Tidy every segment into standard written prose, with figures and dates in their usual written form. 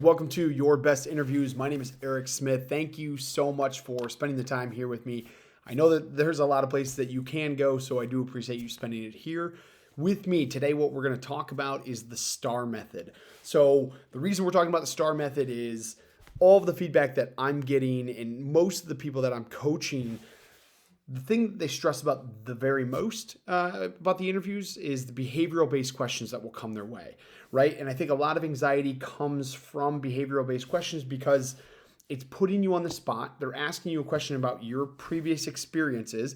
Welcome to Your Best Interviews. My name is Eric Smith. Thank you so much for spending the time here with me. I know that there's a lot of places that you can go, so I do appreciate you spending it here with me. Today, what we're going to talk about is the STAR method. So, the reason we're talking about the STAR method is all of the feedback that I'm getting and most of the people that I'm coaching, the thing that they stress about the very most about the interviews is the behavioral based questions that will come their way, right? And I think a lot of anxiety comes from behavioral based questions because it's putting you on the spot. They're asking you a question about your previous experiences.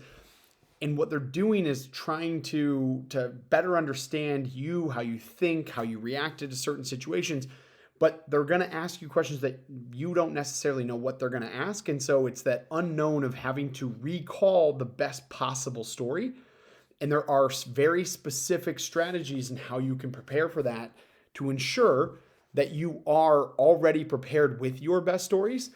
And what they're doing is trying to better understand you, how you think, how you reacted to certain situations. But they're going to ask you questions that you don't necessarily know what they're going to ask. And so it's that unknown of having to recall the best possible story. And there are very specific strategies in how you can prepare for that to ensure that you are already prepared with your best stories.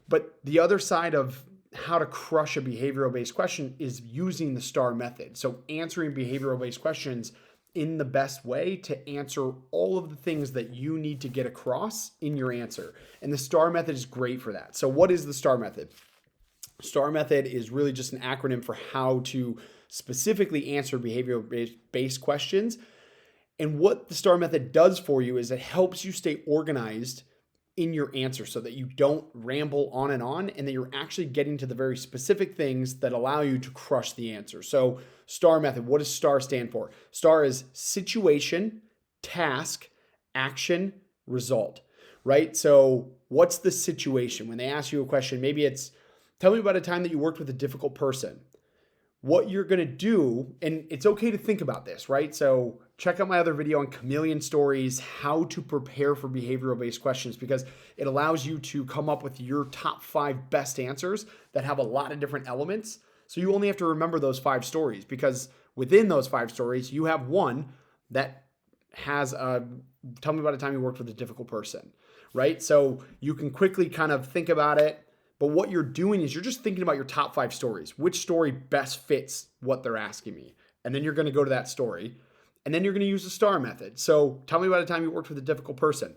But the other side of how to crush a behavioral based question is using the STAR method. So answering behavioral based questions in the best way to answer all of the things that you need to get across in your answer. And the STAR method is great for that. So what is the STAR method? STAR method is really just an acronym for how to specifically answer behavioral based questions. And what the STAR method does for you is it helps you stay organized in your answer so that you don't ramble on and that you're actually getting to the very specific things that allow you to crush the answer. So STAR method, what does STAR stand for? STAR is situation, task, action, result, right? So what's the situation? When they ask you a question, maybe it's, tell me about a time that you worked with a difficult person. What you're going to do, and it's okay to think about this, right? So check out my other video on chameleon stories, how to prepare for behavioral based questions, because it allows you to come up with your top 5 best answers that have a lot of different elements. So you only have to remember those 5 stories, because within those 5 stories, you have one that has tell me about a time you worked with a difficult person, right? So you can quickly kind of think about it. But what you're doing is you're just thinking about your top 5 stories. Which story best fits what they're asking me? And then you're going to go to that story. And then you're going to use the STAR method. So tell me about a time you worked with a difficult person.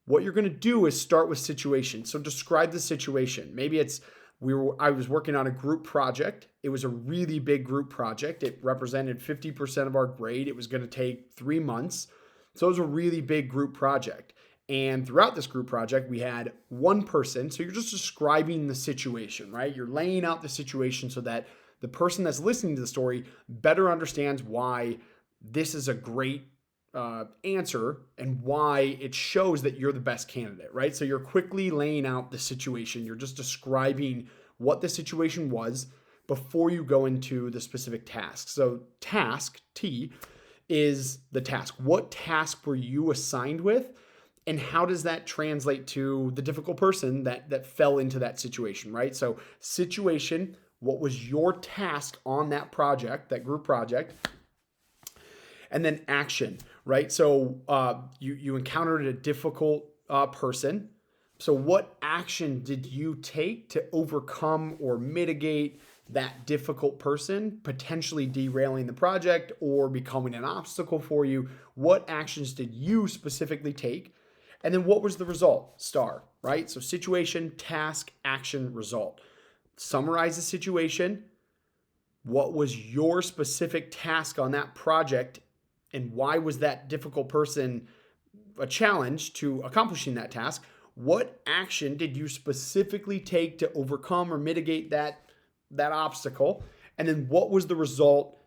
What you're going to do is start with situation. So describe the situation. Maybe it's I was working on a group project. It was a really big group project. It represented 50% of our grade. It was going to take 3 months. So it was a really big group project. And throughout this group project, we had one person. So you're just describing the situation, right? You're laying out the situation so that the person that's listening to the story better understands why this is a great answer and why it shows that you're the best candidate, right? So you're quickly laying out the situation. You're just describing what the situation was before you go into the specific task. So task, T, is the task. What task were you assigned with? And how does that translate to the difficult person that fell into that situation, right? So situation, what was your task on that project, that group project? And then action, right? So you encountered a difficult person. So what action did you take to overcome or mitigate that difficult person, potentially derailing the project or becoming an obstacle for you? What actions did you specifically take? And then what was the result? STAR, right? So situation, task, action, result. Summarize the situation. What was your specific task on that project? And why was that difficult person a challenge to accomplishing that task? What action did you specifically take to overcome or mitigate that obstacle? And then what was the result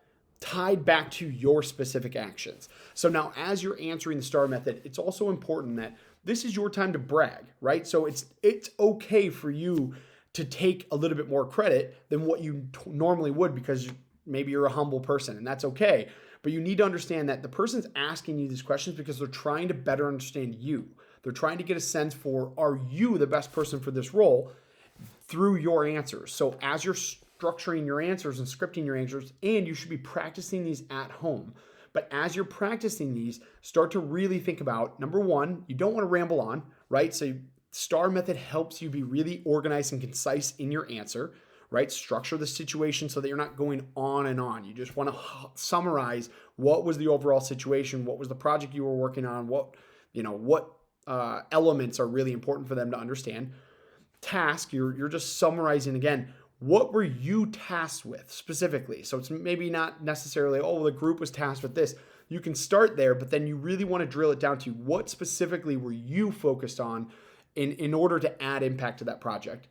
tied back to your specific actions? So now as you're answering the STAR method, it's also important that this is your time to brag, right? So it's okay for you to take a little bit more credit than what you normally would because maybe you're a humble person, and that's okay. But you need to understand that the person's asking you these questions because they're trying to better understand you. They're trying to get a sense for, are you the best person for this role through your answers? So as you're structuring your answers and scripting your answers, and you should be practicing these at home. But as you're practicing these, start to really think about, number one, you don't want to ramble on, right? So STAR method helps you be really organized and concise in your answer, right? Structure the situation so that you're not going on and on. You just want to summarize what was the overall situation, what was the project you were working on, what elements are really important for them to understand. Task, you're just summarizing again, what were you tasked with specifically? So it's maybe not necessarily, oh, the group was tasked with this. You can start there, but then you really want to drill it down to what specifically were you focused on in order to add impact to that project.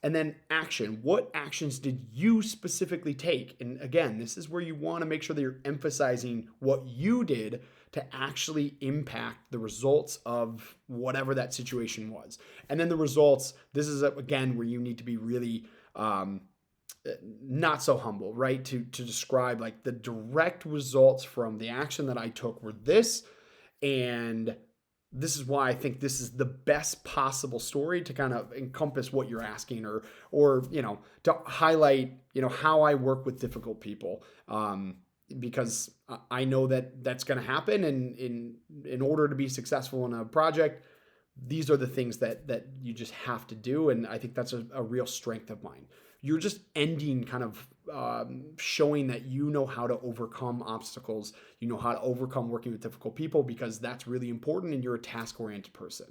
And then action. What actions did you specifically take? And again, this is where you want to make sure that you're emphasizing what you did to actually impact the results of whatever that situation was. And then the results, this is again where you need to be really not so humble, right? To describe like the direct results from the action that I took were this, and this is why I think this is the best possible story to kind of encompass what you're asking, or to highlight how I work with difficult people, because I know that that's going to happen, and in order to be successful in a project, these are the things that you just have to do, and I think that's a real strength of mine. You're just ending kind of showing that you know how to overcome obstacles, you know how to overcome working with difficult people, because that's really important and you're a task-oriented person.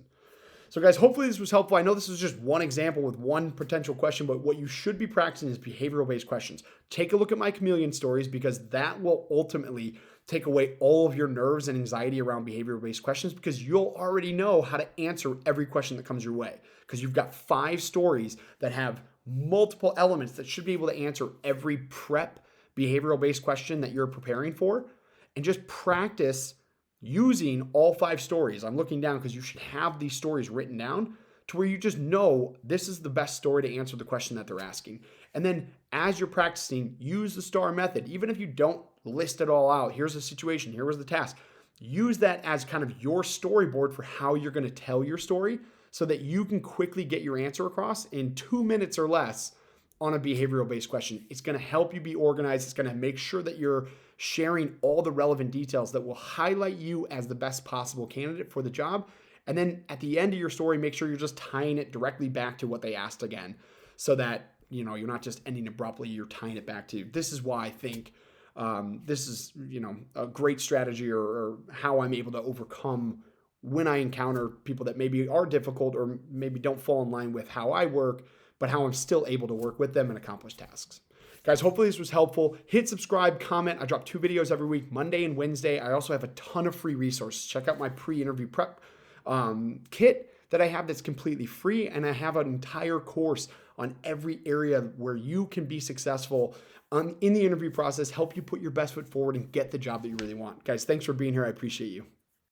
So guys, hopefully this was helpful. I know this is just one example with one potential question, but what you should be practicing is behavioral-based questions. Take a look at my chameleon stories, because that will ultimately take away all of your nerves and anxiety around behavioral-based questions, because you'll already know how to answer every question that comes your way, because you've got 5 stories that have multiple elements that should be able to answer every prep behavioral-based question that you're preparing for, and just practice using all 5 stories. I'm looking down because you should have these stories written down to where you just know this is the best story to answer the question that they're asking. And then as you're practicing, use the STAR method. Even if you don't list it all out, here's the situation, here was the task. Use that as kind of your storyboard for how you're going to tell your story, so that you can quickly get your answer across in 2 minutes or less on a behavioral-based question. It's going to help you be organized. It's going to make sure that you're sharing all the relevant details that will highlight you as the best possible candidate for the job. And then at the end of your story, make sure you're just tying it directly back to what they asked again, so that you're not just ending abruptly, you're tying it back to, this is why I think this is a great strategy, or how I'm able to overcome when I encounter people that maybe are difficult or maybe don't fall in line with how I work, but how I'm still able to work with them and accomplish tasks. Guys, hopefully this was helpful. Hit subscribe, comment. I drop 2 videos every week, Monday and Wednesday. I also have a ton of free resources. Check out my pre-interview prep kit that I have that's completely free, and I have an entire course on every area where you can be successful in the interview process, help you put your best foot forward and get the job that you really want. Guys, thanks for being here. I appreciate you.